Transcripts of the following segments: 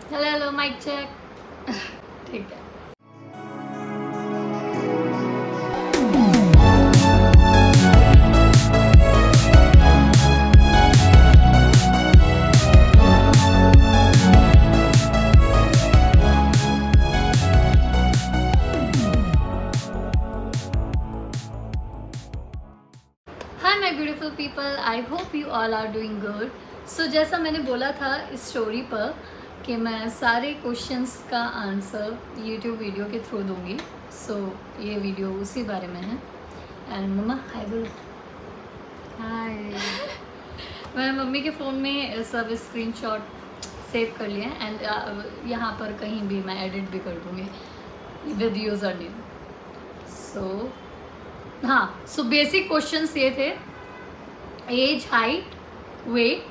Hello hello mic check. ठीक है। Hi my beautiful people, I hope you all are doing good. So जैसा मैंने बोला था इस स्टोरी पर कि मैं सारे क्वेश्चंस का आंसर यूट्यूब वीडियो के थ्रू दूंगी। सो ये वीडियो उसी बारे में है। एंड मम्मा हाय बोलो। हाय। मैंने मम्मी के फ़ोन में सब स्क्रीनशॉट सेव कर लिए हैं एंड यहाँ पर कहीं भी मैं एडिट भी कर दूँगी with user name. So basic questions ये थे, एज, हाइट, वेट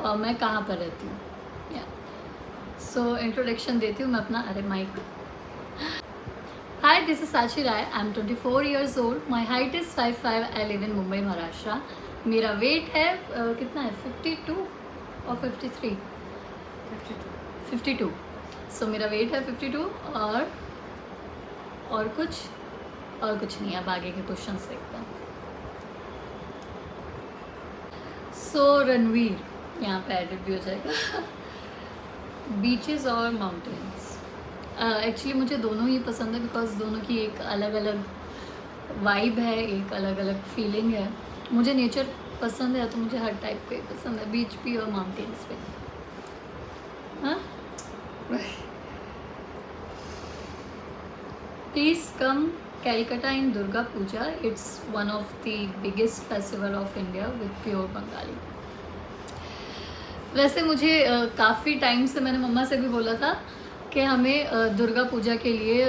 और मैं कहाँ पर रहती हूँ। सो इंट्रोडक्शन देती हूँ मैं अपना। अरे mic. Hi, this is Sachi Rai. I am 24 years old. My height is 5'5". I live in Mumbai Maharashtra. मेरा वेट है कितना है, 52 और 53? 52। सो मेरा वेट है 52 और कुछ नहीं। अब आगे के क्वेश्चन देखते हैं। सो रणवीर, यहाँ पे एडिट भी हो जाएगा। बीचेस और माउंटेन्स, एक्चुअली मुझे दोनों ही पसंद है बिकॉज दोनों की एक अलग अलग वाइब है, एक अलग अलग फीलिंग है। मुझे नेचर पसंद है तो मुझे हर टाइप का ही पसंद है, बीच भी और माउंटेन्स पे। हाँ, please come Calcutta in Durga Puja. It's one of the biggest festival of India with pure Bengali. वैसे मुझे काफ़ी टाइम से मैंने मम्मा से भी बोला था कि हमें दुर्गा पूजा के लिए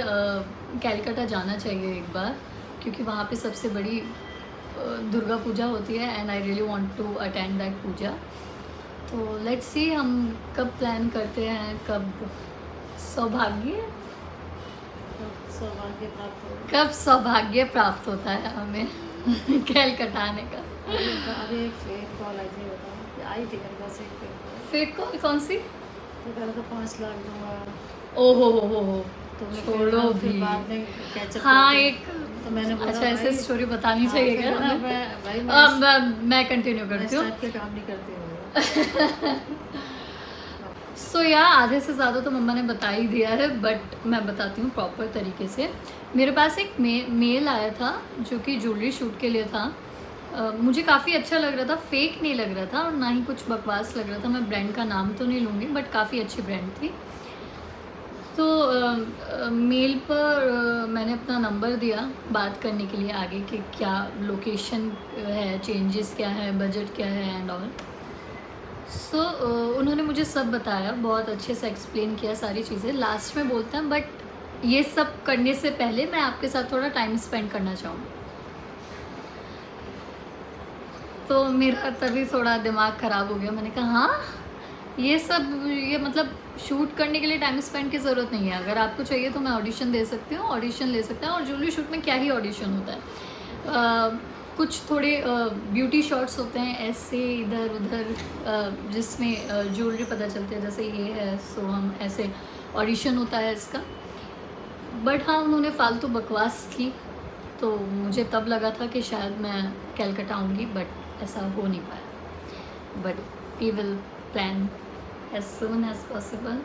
कैलकाटा जाना चाहिए एक बार, क्योंकि वहाँ पे सबसे बड़ी दुर्गा पूजा होती है and I really want to attend that puja. तो लेट्स सी हम कब प्लान करते हैं, कब सौभाग्य प्राप्त होता है हमें कैलकाटा आने का। अरे एक कॉल आई थी मेरे पास, एक फेक कॉल? कौन सी? तो कल को 5 लाख दूंगा। ओहो हो, तो छोड़ो भी। बाद में कैचअप हाँ, एक तो मैंने बोला अच्छा ऐसे स्टोरी बतानी चाहिए क्या हमें? भाई मैं कंटिन्यू करती हूँ। के काम नहीं करती हूँ। सो आधे से ज़्यादा तो मम्मा ने बता ही दिया है, बट मैं बताती हूँ प्रॉपर तरीके से। मेरे पास एक मेल आया था जो कि ज्वेलरी शूट के लिए था। मुझे काफ़ी अच्छा लग रहा था, फेक नहीं लग रहा था और ना ही कुछ बकवास लग रहा था। मैं ब्रांड का नाम तो नहीं लूँगी बट काफ़ी अच्छी ब्रांड थी। तो मेल पर मैंने अपना नंबर दिया बात करने के लिए आगे कि क्या लोकेशन है, चेंजेस क्या है, बजट क्या है एंड ऑल। सो उन्होंने मुझे सब बताया, बहुत अच्छे से एक्सप्लेन किया सारी चीज़ें। लास्ट में बोलते हैं बट ये सब करने से पहले मैं आपके साथ थोड़ा टाइम स्पेंड करना चाहूँगी। तो मेरा तभी थोड़ा दिमाग ख़राब हो गया। मैंने कहा हाँ, ये मतलब शूट करने के लिए टाइम स्पेंड की ज़रूरत नहीं है। अगर आपको चाहिए तो मैं ऑडिशन दे सकती हूँ, ऑडिशन ले सकते हैं। और ज्वेलरी शूट में क्या ही ऑडिशन होता है, कुछ थोड़े ब्यूटी शॉट्स होते हैं ऐसे इधर उधर, जिसमें ज्वेलरी पता चलती है, जैसे ये है। सो हम ऐसे ऑडिशन होता है इसका। बट हाँ, उन्होंने फालतू बकवास की तो मुझे तब लगा था कि शायद मैं कैलकाटा आऊँगी, बट ऐसा हो नहीं पाया। But we will plan as soon as possible.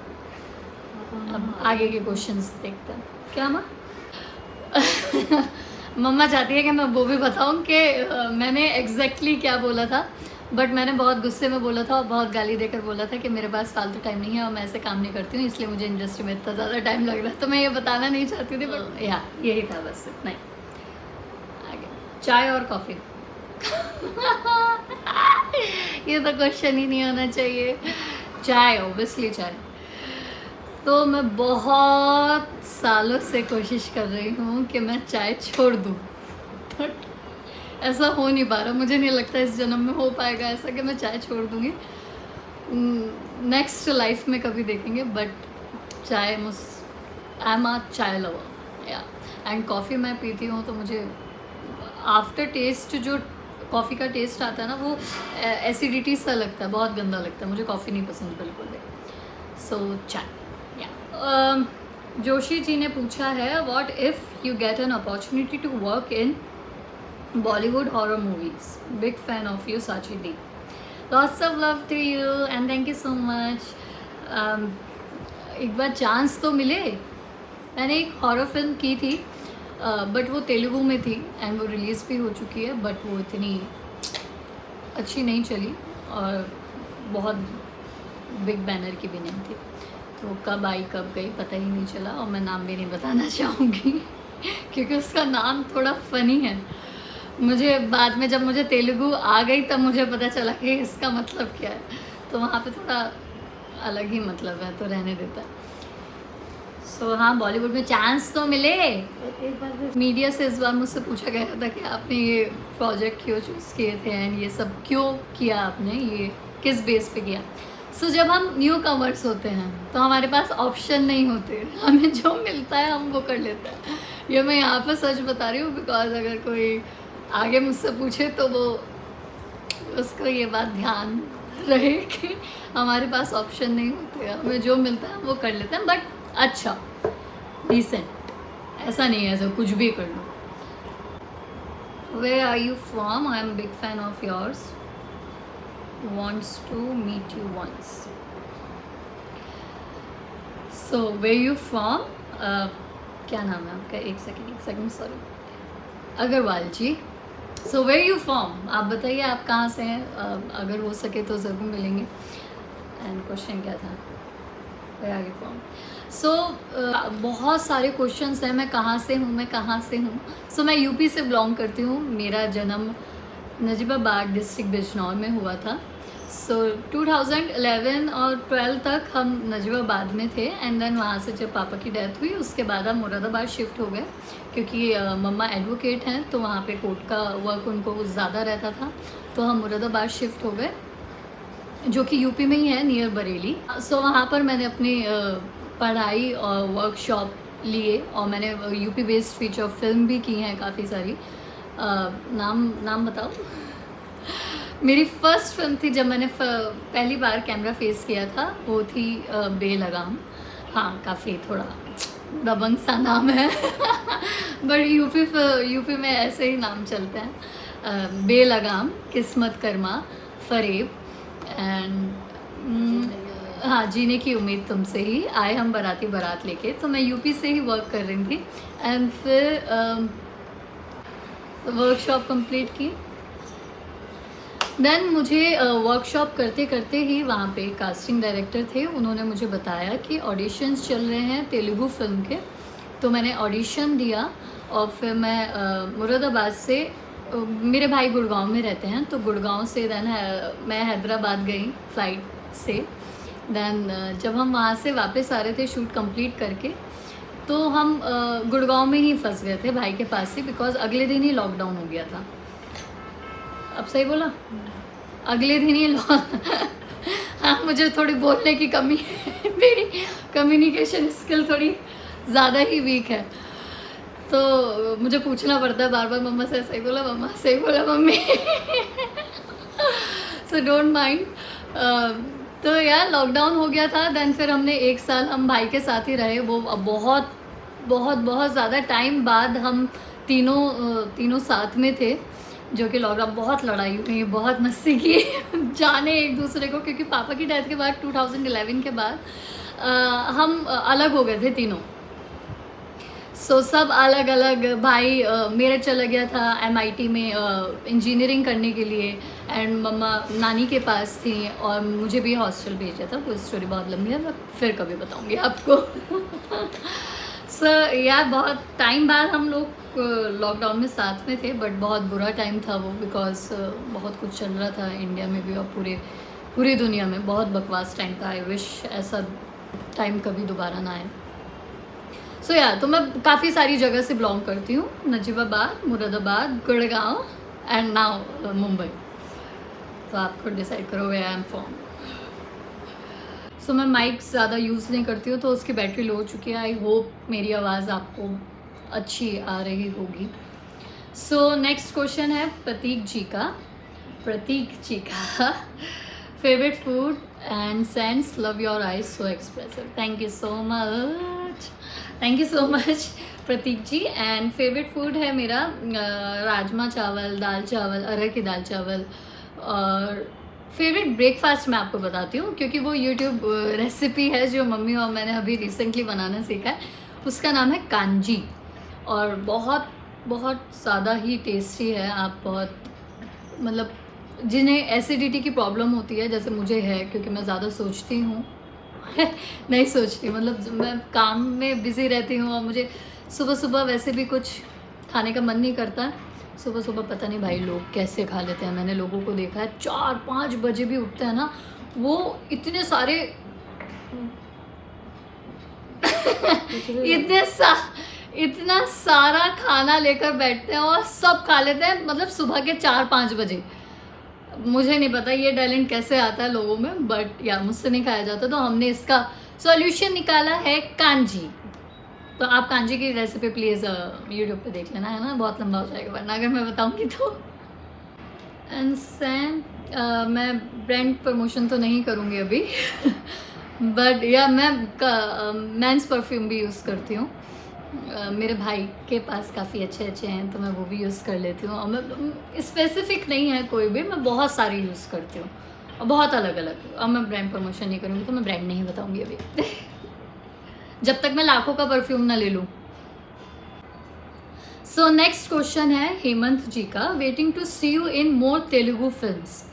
अब आगे के क्वेश्चंस देखते हैं। क्या माँ? मम्मा चाहती है कि मैं वो भी बताऊं कि मैंने एग्जैक्टली क्या बोला था, बट मैंने बहुत गुस्से में बोला था और बहुत गाली देकर बोला था कि मेरे पास फालतू टाइम नहीं है और मैं ऐसे काम नहीं करती हूँ, इसलिए मुझे इंडस्ट्री में इतना ज़्यादा टाइम लग रहा है। तो मैं ये बताना नहीं चाहती थी, बट यही था बस, इतना ही। आगे चाय और कॉफ़ी। ये तो क्वेश्चन ही नहीं होना चाहिए। चाय, ऑब्वियसली चाय। तो मैं बहुत सालों से कोशिश कर रही हूँ कि मैं चाय छोड़ दूँ, बट ऐसा हो नहीं पा रहा। मुझे नहीं लगता इस जन्म में हो पाएगा ऐसा कि मैं चाय छोड़ दूँगी। नेक्स्ट लाइफ में कभी देखेंगे। बट चाय आई एम अ चाय लवर या। एंड कॉफ़ी मैं पीती हूँ तो मुझे आफ्टर टेस्ट जो कॉफ़ी का टेस्ट आता है ना, वो एसिडिटी सा लगता है, बहुत गंदा लगता है। मुझे कॉफ़ी नहीं पसंद बिल्कुल भी। सो चाय या। जोशी जी ने पूछा है what if you get an opportunity to work in Bollywood horror movies, big fan of you Sachi Di. Lots of love to you and thank you so much. एक बार चांस तो मिले। मैंने एक हॉरर फिल्म की थी बट वो तेलुगु में थी एंड वो रिलीज़ भी हो चुकी है, बट वो इतनी अच्छी नहीं चली और बहुत बिग बैनर की भी नहीं थी, तो कब आई कब गई पता ही नहीं चला, और मैं नाम भी नहीं बताना चाहूँगी क्योंकि उसका नाम थोड़ा फ़नी है। मुझे बाद में जब मुझे तेलुगु आ गई तब मुझे पता चला कि इसका मतलब क्या है, तो वहाँ पे थोड़ा अलग ही मतलब है, तो रहने देता है। सो हाँ, बॉलीवुड में चांस तो मिले। एक बार मीडिया से इस बार मुझसे पूछा गया था कि आपने ये प्रोजेक्ट क्यों चूज़ किए थे एंड ये सब क्यों किया आपने, ये किस बेस पे किया। सो जब हम न्यू कमर्स होते हैं तो हमारे पास ऑप्शन नहीं होते, हमें जो मिलता है हम वो कर लेते हैं। ये मैं यहाँ पर सच बता रही हूँ बिकॉज अगर कोई आगे मुझसे पूछे तो वो उसको ये बात ध्यान रहे कि हमारे पास ऑप्शन नहीं होते, हमें जो मिलता है वो कर लेते हैं, बट अच्छा डिसेंट, ऐसा नहीं है ऐसा कुछ भी कर लो। Where are you from, I am big fan of yours, wants to meet you once. So where you from, क्या नाम है आपका, एक second sorry, Agarwal ji. So where you from, आप बताइए आप कहाँ से हैं, अगर हो सके तो ज़रूर मिलेंगे। एंड क्वेश्चन क्या था, वेयर आर यू फ्रॉम। सो बहुत सारे क्वेश्चंस हैं, मैं कहाँ से हूँ। सो मैं यूपी से बिलोंग करती हूँ, मेरा जन्म नजीबाबाद डिस्ट्रिक्ट बिजनौर में हुआ था। सो 2011 और 12 तक हम नजीबाबाद में थे एंड देन वहाँ से जब पापा की डेथ हुई उसके बाद हम मुरादाबाद शिफ्ट हो गए, क्योंकि मम्मा एडवोकेट हैं तो वहाँ पे कोर्ट का वर्क उनको ज़्यादा रहता था, तो हम मुरादाबाद शिफ्ट हो गए जो कि यूपी में ही है, नियर बरेली। सो वहाँ पर मैंने अपनी पढ़ाई और वर्कशॉप लिए और मैंने यूपी बेस्ड फीचर फिल्म भी की हैं काफ़ी सारी। नाम बताओ। मेरी फर्स्ट फिल्म थी जब मैंने पहली बार कैमरा फेस किया था, वो थी बेलगाम। हाँ, काफ़ी थोड़ा दबंग सा नाम है बट यूपी में ऐसे ही नाम चलते हैं। बेलगाम, किस्मत कर्मा, फरेब एंड हाँ, जीने की उम्मीद तुमसे ही, आए हम बाराती बारात लेके। तो मैं यूपी से ही वर्क कर रही थी एंड फिर वर्कशॉप कंप्लीट की। देन मुझे वर्कशॉप करते करते ही वहाँ पे कास्टिंग डायरेक्टर थे, उन्होंने मुझे बताया कि ऑडिशंस चल रहे हैं तेलुगु फिल्म के, तो मैंने ऑडिशन दिया और फिर मैं मुरादाबाद से, मेरे भाई गुड़गांव में रहते हैं तो गुड़गांव से देन मैं हैदराबाद गई फ़्लाइट से। देन जब हम वहाँ से वापस आ रहे थे शूट कंप्लीट करके, तो हम गुड़गांव में ही फंस गए थे भाई के पास ही, बिकॉज अगले दिन ही लॉकडाउन हो गया था। अब सही बोला, अगले दिन ही हाँ, मुझे थोड़ी बोलने की कमी है मेरी कम्युनिकेशन स्किल थोड़ी ज़्यादा ही वीक है, तो मुझे पूछना पड़ता है बार बार, मम्मा से सही बोला मम्मा, सही बोला मम्मी सो डोंट माइंड। तो यार लॉकडाउन हो गया था, देन फिर हमने 1 साल हम भाई के साथ ही रहे। वो बहुत बहुत बहुत ज़्यादा टाइम बाद हम तीनों साथ में थे, जो कि लॉकडाउन, बहुत लड़ाई हुई, बहुत मस्ती की जाने एक दूसरे को, क्योंकि पापा की डेथ के बाद 2011 के बाद हम अलग हो गए थे तीनों। सो सब अलग अलग, भाई मेरा चला गया था MIT में इंजीनियरिंग करने के लिए एंड मम्मा नानी के पास थी और मुझे भी हॉस्टल भेजा था। वो स्टोरी बहुत लंबी है, मैं फिर कभी बताऊंगी आपको सर यार बहुत टाइम बाद हम लोग लॉकडाउन में साथ में थे, बट बहुत बुरा टाइम था वो, बिकॉज बहुत कुछ चल रहा था इंडिया में भी और पूरी दुनिया में, बहुत बकवास टाइम था। आई विश ऐसा टाइम कभी दोबारा ना आए। सो यार, तो मैं काफ़ी सारी जगह से बिलोंग करती हूँ, नजीबाबाद, मुरादाबाद, गुड़गांव एंड नाउ मुंबई। तो आप खुद डिसाइड करो वेयर आई एम फ्रॉम। सो मैं माइक ज़्यादा यूज़ नहीं करती हूँ तो उसकी बैटरी लो हो चुकी है। आई होप मेरी आवाज़ आपको अच्छी आ रही होगी। सो नेक्स्ट क्वेश्चन है प्रतीक जी का favourite food and sends love your eyes so expressive. Thank you so much, thank you so much Pratik ji. And favourite food है मेरा राजमा चावल, दाल चावल, अरहर की दाल चावल। और फेवरेट ब्रेकफास्ट मैं आपको बताती हूँ, क्योंकि वो यूट्यूब रेसिपी है जो मम्मी और मैंने अभी रिसेंटली बनाना सीखा है। उसका नाम है कांजी, और बहुत बहुत ज़्यादा ही टेस्टी है। आप बहुत मतलब जिन्हें एसिडिटी की प्रॉब्लम होती है, जैसे मुझे है, क्योंकि मैं ज़्यादा सोचती हूँ नहीं सोचती, मतलब मैं काम में बिज़ी रहती हूँ और मुझे सुबह सुबह वैसे भी कुछ खाने का मन नहीं करता। सुबह सुबह पता नहीं भाई लोग कैसे खा लेते हैं। मैंने लोगों को देखा है 4-5 बजे भी उठते हैं ना, वो इतने सारे इतना सारा खाना लेकर बैठते हैं और सब खा लेते हैं, मतलब सुबह के 4-5 बजे। मुझे नहीं पता ये टैलेंट कैसे आता है लोगों में, बट या मुझसे नहीं खाया जाता। तो हमने इसका सॉल्यूशन निकाला है कांजी। तो आप कांजी की रेसिपी प्लीज़ यूट्यूब पे देख लेना, है ना, बहुत लंबा हो जाएगा वरना अगर मैं बताऊंगी तो। एंड सैम मैं ब्रांड प्रमोशन तो नहीं करूँगी अभी बट या मैं मेंस परफ्यूम भी यूज़ करती हूँ। मेरे भाई के पास काफ़ी अच्छे अच्छे हैं तो मैं वो भी यूज़ कर लेती हूँ। और मैं स्पेसिफिक नहीं है कोई भी, मैं बहुत सारी यूज़ करती हूँ और बहुत अलग अलग। और मैं ब्रांड प्रमोशन नहीं करूँगी तो मैं ब्रांड नहीं बताऊँगी अभी जब तक मैं लाखों का परफ्यूम ना ले लूँ। सो नेक्स्ट क्वेश्चन है हेमंत जी का, waiting to see you in more Telugu films.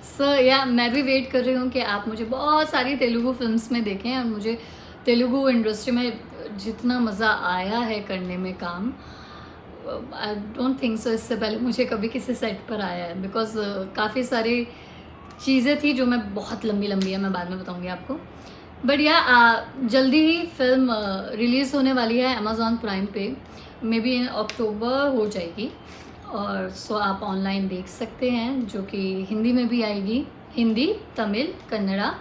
So yeah मैं भी वेट कर रही हूँ कि आप मुझे बहुत सारी तेलुगु फिल्म्स में देखें। और मुझे तेलुगु इंडस्ट्री में जितना मज़ा आया है करने में काम, आई डोंट थिंक सो इससे पहले मुझे कभी किसी सेट पर आया है। बिकॉज काफ़ी सारी चीज़ें थी जो मैं बहुत लंबी लंबी है, मैं बाद में बताऊँगी आपको। बट या जल्दी ही फिल्म रिलीज़ होने वाली है अमेज़ॉन प्राइम पे, मे बी इन अक्टूबर हो जाएगी। और सो आप ऑनलाइन देख सकते हैं, जो कि हिंदी में भी आएगी, Hindi, Tamil, Kannada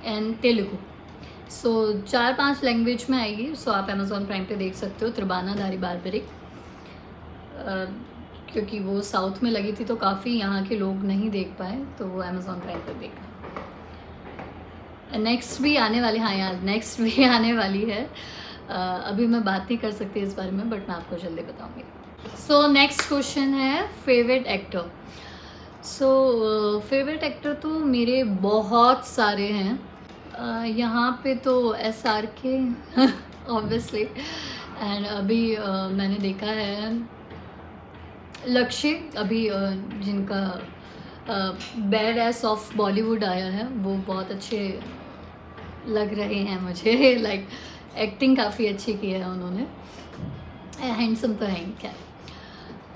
and Telugu. So 4-5 language में आएगी। सो आप अमेज़ॉन प्राइम पे देख सकते हो त्रिबाना धारी बारबरिक, क्योंकि वो साउथ में लगी थी तो काफ़ी यहाँ के लोग नहीं देख पाए, तो वो अमेज़ॉन प्राइम पर देखना। नेक्स्ट भी आने वाली, हाँ यार नेक्स्ट भी आने वाली है। अभी मैं बात नहीं कर सकती इस बारे में, बट मैं आपको जल्दी बताऊँगी। सो नेक्स्ट क्वेश्चन है favourite actor. So favourite actor तो मेरे बहुत सारे हैं। यहाँ पे तो SRK ऑब्वियसली। एंड अभी मैंने देखा है लक्ष्य, अभी जिनका बैड एस ऑफ बॉलीवुड आया है, वो बहुत अच्छे लग रहे हैं मुझे लाइक एक्टिंग काफ़ी अच्छी की है उन्होंने। हैंडसम तो हैं क्या।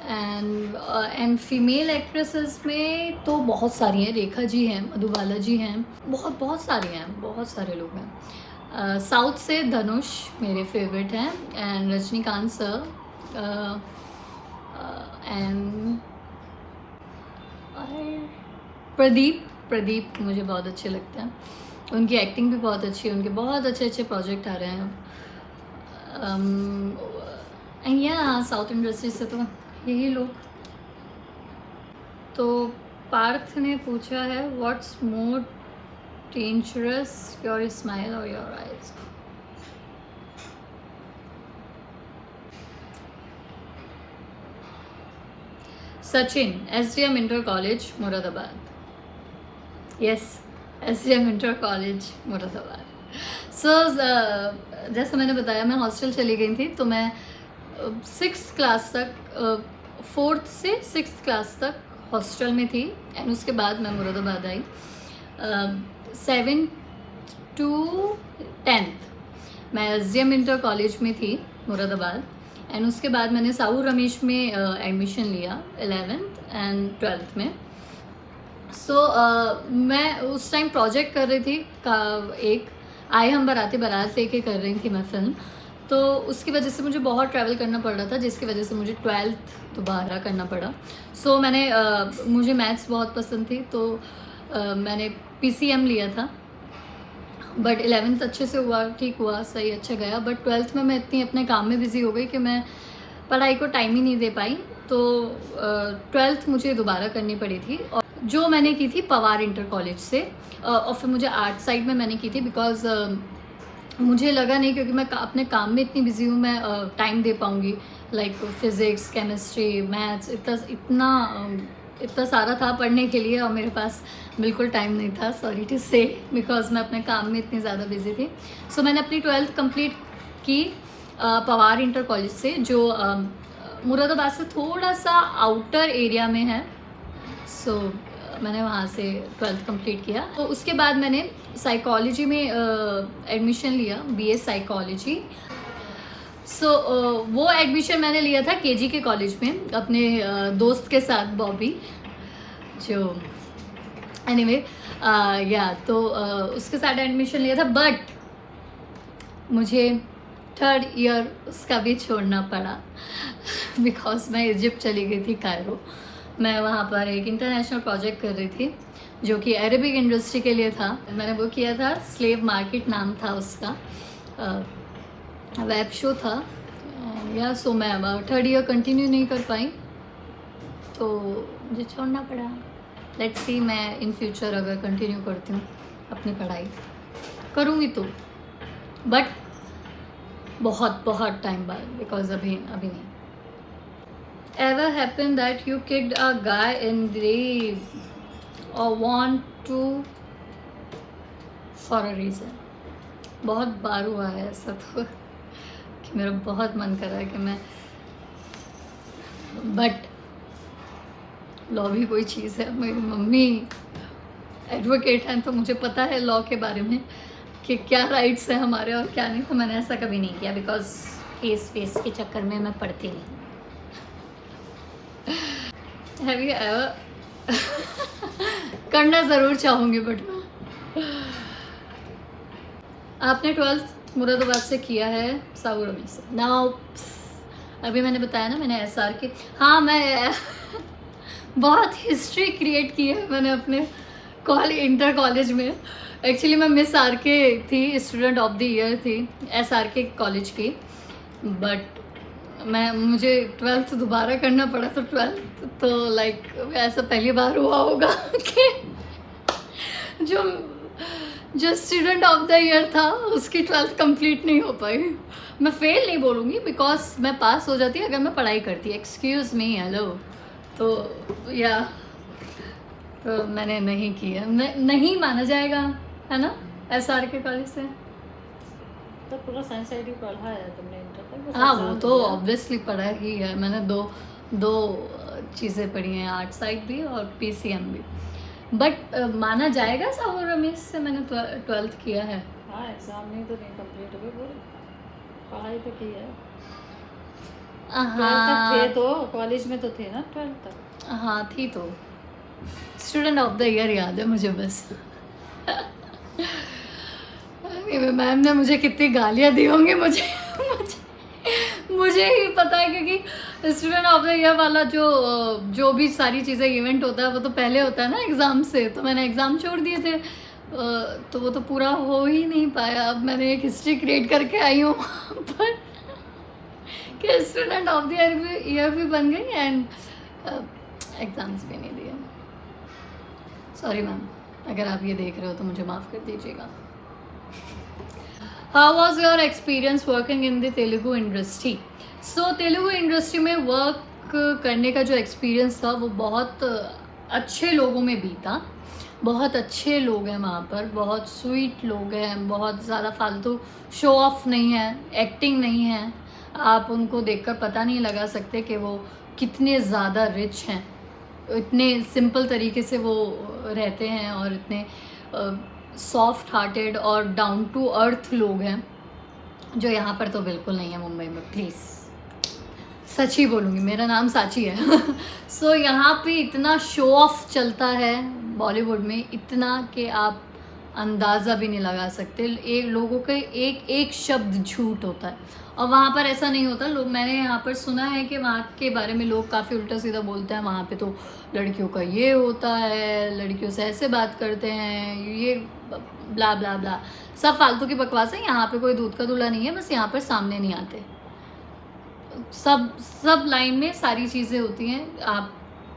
एंड फीमेल एक्ट्रेसेस में तो बहुत सारी हैं, रेखा जी हैं, मधुबाला जी हैं, बहुत सारी हैं, बहुत सारे लोग हैं। साउथ से धनुष मेरे फेवरेट हैं, and Rajinikanth sir, and Pradeep मुझे बहुत अच्छे लगते हैं। उनकी एक्टिंग भी बहुत अच्छी है, उनके बहुत अच्छे अच्छे प्रोजेक्ट आ रहे हैं। एंड या साउथ इंडस्ट्री से तो यही लोग। तो पार्थ ने पूछा है what's more dangerous, your smile और your eyes. Sachin, SDM inter college Moradabad. Yes, SDM inter college Moradabad. So जैसा मैंने बताया, मैं हॉस्टल चली गई थी, तो मैं 6th क्लास तक, 4th से 6th क्लास तक हॉस्टल में थी। एंड उसके बाद मैं मुरादाबाद आई। 7th to 10th मैं SDM इंटर कॉलेज में थी मुरादाबाद। एंड उसके बाद मैंने साहू रमेश में एडमिशन लिया 11th एंड 12th में। सो मैं उस टाइम प्रोजेक्ट कर रही थी एक आए हम बाराती बारात लेके कर रही थी मैं फिल्म। तो उसकी वजह से मुझे बहुत ट्रैवल करना पड़ रहा था, जिसकी वजह से मुझे 12th दोबारा करना पड़ा। सो मैंने मुझे मैथ्स बहुत पसंद थी, तो मैंने PCM लिया था। बट 11th अच्छे से हुआ, ठीक हुआ, सही अच्छा गया। बट 12th में मैं इतनी अपने काम में बिज़ी हो गई कि मैं पढ़ाई को टाइम ही नहीं दे पाई। तो 12th मुझे दोबारा करनी पड़ी थी। और जो मैंने की थी पवार इंटर कॉलेज से, और फिर मुझे आर्ट साइड में मैंने की थी बिकॉज मुझे लगा नहीं, क्योंकि मैं अपने काम में इतनी बिजी हूँ, मैं टाइम दे पाऊँगी लाइक फिज़िक्स, केमिस्ट्री, मैथ्स, इतना सारा था पढ़ने के लिए और मेरे पास बिल्कुल टाइम नहीं था, सॉरी टू से, बिकॉज मैं अपने काम में इतनी ज़्यादा बिजी थी। सो मैंने अपनी 12th कंप्लीट की पवार इंटर कॉलेज से, जो मुरादाबाद से थोड़ा सा आउटर एरिया में है। सो मैंने वहाँ से 12th कंप्लीट किया। तो उसके बाद मैंने साइकोलॉजी में एडमिशन लिया, BA साइकोलॉजी। सो वो एडमिशन मैंने लिया था KG के कॉलेज में अपने दोस्त के साथ, बॉबी, जो एनीवे या तो उसके साथ एडमिशन लिया था। बट मुझे 3rd ईयर उसका भी छोड़ना पड़ा बिकॉज मैं इजिप्ट चली गई थी, कायरो। मैं वहाँ पर एक इंटरनेशनल प्रोजेक्ट कर रही थी जो कि अरेबिक इंडस्ट्री के लिए था। मैंने वो किया था, स्लेव मार्केट नाम था उसका, वेब शो था या। सो मैं 3rd ईयर कंटिन्यू नहीं कर पाई तो मुझे छोड़ना पड़ा। लेट्स सी, मैं इन फ्यूचर अगर कंटिन्यू करती हूँ अपनी पढ़ाई, करूँगी तो, बट बहुत बहुत टाइम बाद, बिकॉज अभी नहीं। Ever happened that you kicked a guy in the or want to for a reason? बहुत बार हुआ है ऐसा तो कि मेरा बहुत मन कर रहा है कि मैं, बट लॉ भी कोई चीज़ है। मेरी मम्मी एडवोकेट हैं तो मुझे पता है लॉ के बारे में कि क्या राइट्स हैं हमारे और क्या नहीं। तो मैंने ऐसा कभी नहीं किया बिकॉज केस वेस के चक्कर में मैं पढ़ती नहीं। Have you ever करना ज़रूर चाहूँगी बट आपने 12th मुरादाबाद से किया है, सागुरमी से। नाउ अभी मैंने बताया ना, मैंने SR की, हाँ मैं बहुत हिस्ट्री क्रिएट की है मैंने अपने इंटर कॉलेज में। एक्चुअली मैं मिस RK थी, स्टूडेंट ऑफ द ईयर थी SRK कॉलेज की। बट मुझे 12th दोबारा करना पड़ा। तो 12th तो लाइक ऐसा पहली बार हुआ होगा कि जो स्टूडेंट ऑफ द ईयर था उसकी 12th कंप्लीट नहीं हो पाई। मैं फेल नहीं बोलूँगी बिकॉज मैं पास हो जाती अगर मैं पढ़ाई करती। Excuse me, hello. तो या तो मैंने नहीं किया, नहीं माना जाएगा, है ना, SRK कॉलेज से। तो पूरा साइंस साइड ही पढ़ा है तुमने इंटर तक? हाँ वो तो ऑब्वियसली पढ़ा ही है मैंने। दो चीज़ें पढ़ी हैं, आर्ट साइड भी और PCM भी। बट माना जाएगा साहू रमेश से मैंने 12th किया है। हाँ, एग्जाम नहीं तो नहीं कंप्लीट हुई, पूरी पढ़ाई तो की है। 12th तक थे तो कॉलेज में तो थे ना 12th तक? हाँ थी तो, स्टूडेंट ऑफ द ईयर याद है मुझे बस। मैम ने मुझे कितनी गालियाँ दी होंगी मुझे ही पता है, क्योंकि स्टूडेंट ऑफ द ईयर वाला जो भी सारी चीज़ें इवेंट होता है वो तो पहले होता है ना एग्ज़ाम से। तो मैंने एग्ज़ाम छोड़ दिए थे तो वो तो पूरा हो ही नहीं पाया। अब मैंने एक हिस्ट्री क्रिएट करके आई हूँ पर कि स्टूडेंट ऑफ द ईयर भी बन गई एंड एग्ज़ाम्स भी नहीं दिए। सॉरी मैम, अगर आप ये देख रहे हो तो मुझे माफ़ कर दीजिएगा। How was your experience working in the Telugu industry? So Telugu industry में वर्क करने का जो एक्सपीरियंस था वो बहुत अच्छे लोगों में बीता। बहुत अच्छे लोग हैं वहाँ पर, बहुत स्वीट लोग हैं, बहुत ज़्यादा फालतू शो ऑफ नहीं है, एक्टिंग नहीं है। आप उनको देखकर पता नहीं लगा सकते कि वो कितने ज़्यादा रिच हैं। इतने सिंपल तरीके से वो रहते हैं और इतने सॉफ्ट हार्टेड और डाउन टू अर्थ लोग हैं, जो यहाँ पर तो बिल्कुल नहीं है मुंबई में। प्लीज़ सच ही बोलूँगी, मेरा नाम साची है। सो यहाँ पे इतना शो ऑफ चलता है बॉलीवुड में, इतना कि आप अंदाज़ा भी नहीं लगा सकते। एक लोगों के एक शब्द झूठ होता है और वहाँ पर ऐसा नहीं होता। लोग, मैंने यहाँ पर सुना है कि वहाँ के बारे में लोग काफ़ी उल्टा सीधा बोलते हैं। वहाँ पे तो लड़कियों का ये होता है, लड़कियों से ऐसे बात करते हैं, ये ब्ला ब्ला ब्ला, सब फालतू की बकवास है। यहाँ पे कोई दूध का दूल्हा नहीं है, बस यहाँ पर सामने नहीं आते। सब लाइन में सारी चीज़ें होती हैं। आप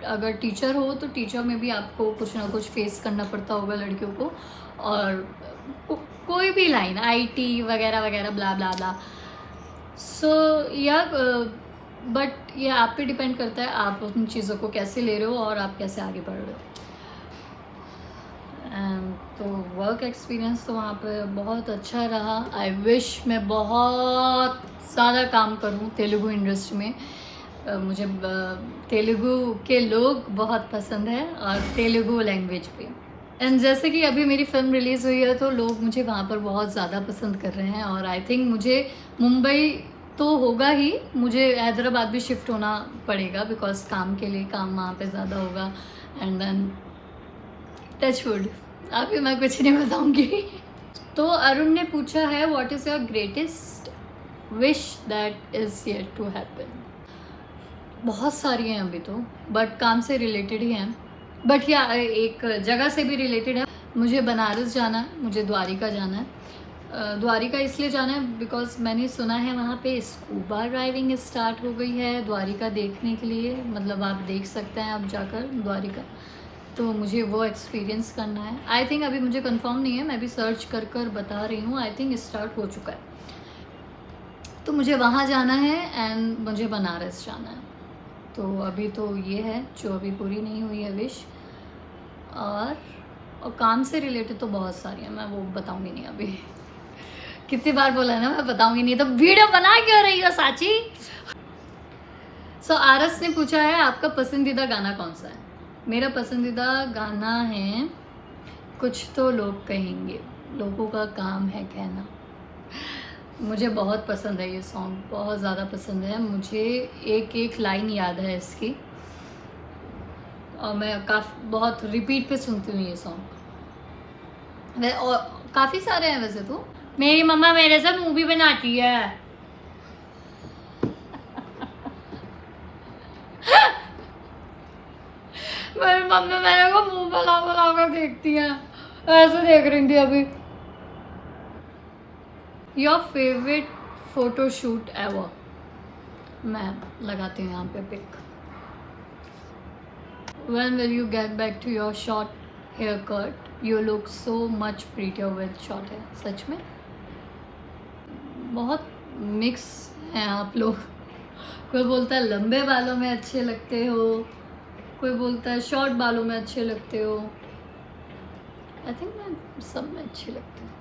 अगर टीचर हो तो टीचर में भी आपको कुछ ना कुछ फेस करना पड़ता होगा लड़कियों को, और कोई भी लाइन, आईटी वगैरह वगैरह ब्ला ब्ला ब्ला। सो या बट ये आप पे डिपेंड करता है आप उन चीज़ों को कैसे ले रहे हो और आप कैसे आगे बढ़ रहे हो। तो वर्क एक्सपीरियंस तो वहाँ पे बहुत अच्छा रहा। आई विश मैं बहुत ज़्यादा काम करूँ तेलुगु इंडस्ट्री में। मुझे तेलुगु के लोग बहुत पसंद है और तेलुगु लैंग्वेज पे। एंड जैसे कि अभी मेरी फ़िल्म रिलीज़ हुई है तो लोग मुझे वहाँ पर बहुत ज़्यादा पसंद कर रहे हैं, और आई थिंक मुझे मुंबई तो होगा ही, मुझे हैदराबाद भी शिफ्ट होना पड़ेगा बिकॉज काम के लिए, काम वहाँ पे ज़्यादा होगा। एंड देन टच वुड, अभी मैं कुछ नहीं बताऊँगी। तो अरुण ने पूछा है what is your greatest wish that is yet to happen. बहुत सारी हैं अभी तो, बट काम से रिलेटेड ही हैं, बट या एक जगह से भी रिलेटेड है। मुझे बनारस जाना है, मुझे द्वारिका जाना है। द्वारिका इसलिए जाना है बिकॉज मैंने सुना है वहाँ पे स्कूबा ड्राइविंग स्टार्ट हो गई है द्वारिका देखने के लिए, मतलब आप देख सकते हैं आप जाकर द्वारिका, तो मुझे वो एक्सपीरियंस करना है। आई थिंक अभी मुझे कंफर्म नहीं है, मैं भी सर्च कर कर बता रही हूँ, आई थिंक स्टार्ट हो चुका है। तो मुझे वहाँ जाना है एंड मुझे बनारस जाना है। तो अभी तो ये है जो अभी पूरी नहीं हुई है विश। और काम से रिलेटेड तो बहुत सारी हैं, मैं वो बताऊँगी नहीं अभी। कितनी बार बोला है ना मैं बताऊँगी नहीं, तो वीडियो बना क्यों रही हो साची। सो आरस ने पूछा है आपका पसंदीदा गाना कौन सा है। मेरा पसंदीदा गाना है कुछ तो लोग कहेंगे, लोगों का काम है कहना। मुझे बहुत पसंद है ये सॉन्ग, बहुत ज़्यादा पसंद है मुझे, एक एक लाइन याद है इसकी, और मैं बहुत रिपीट पे सुनती हूँ ये सॉन्ग। और काफ़ी सारे हैं वैसे तो। मेरी मम्मा मेरे से मूवी बनाती है। मेरी मम्मी मेरे को मुंह बना बना कर देखती है, ऐसे देख रही थी अभी। Your favourite photo shoot ever, मैं लगाती हूँ यहाँ पे pick. When will you get back to your short haircut? You look so much prettier with short hair. सच में बहुत मिक्स हैं आप लोग। कोई बोलता है लंबे बालों में अच्छे लगते हो, कोई बोलता है शॉर्ट बालों में अच्छे लगते हो। आई थिंक मैं सब में अच्छी लगती हूँ।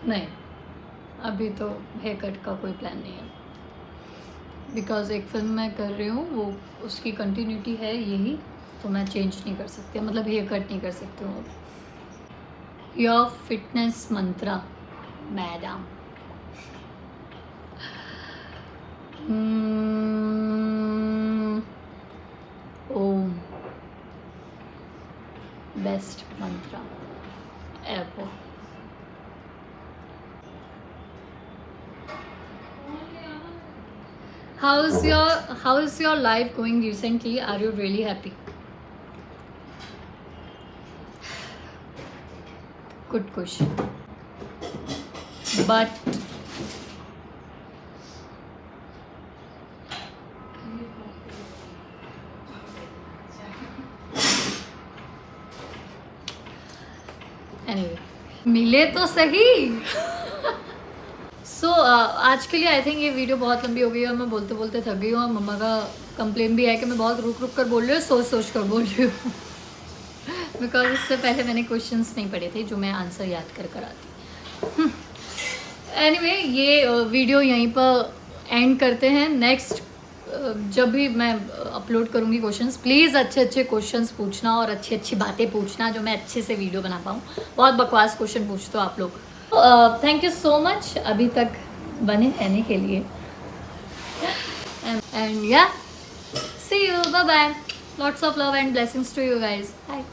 नहीं, अभी तो हेयर कट का कोई प्लान नहीं है बिकॉज एक फिल्म मैं कर रही हूँ, वो उसकी कंटिन्यूटी है यही, तो मैं चेंज नहीं कर सकती, मतलब हेयर कट नहीं कर सकती हूँ। Your fitness mantra madam, Om, best mantra ever. How is your life going recently? Are you really happy? Good question. But anyway, मिले तो सही। सो आज के लिए आई थिंक ये वीडियो बहुत लंबी हो गई है और मैं बोलते बोलते थक गई हूँ, और मम्मा का कंप्लेन भी है कि मैं बहुत रुक रुक कर बोल रही हूँ, सोच सोच कर बोल रही हूँ। बिकॉज इससे पहले मैंने क्वेश्चंस नहीं पढ़े थे जो मैं आंसर याद कर कर आती। एनीवे, ये वीडियो यहीं पर एंड करते हैं। नेक्स्ट जब भी मैं अपलोड करूँगी क्वेश्चंस, प्लीज़ अच्छे अच्छे क्वेश्चंस पूछना और अच्छी अच्छी बातें पूछना जो मैं अच्छे से वीडियो बना पाऊँ। बहुत बकवास क्वेश्चन पूछते हो आप लोग। थैंक यू सो मच अभी तक बने रहने के लिए। And yeah see you, bye bye, lots of love and blessings to you guys, bye.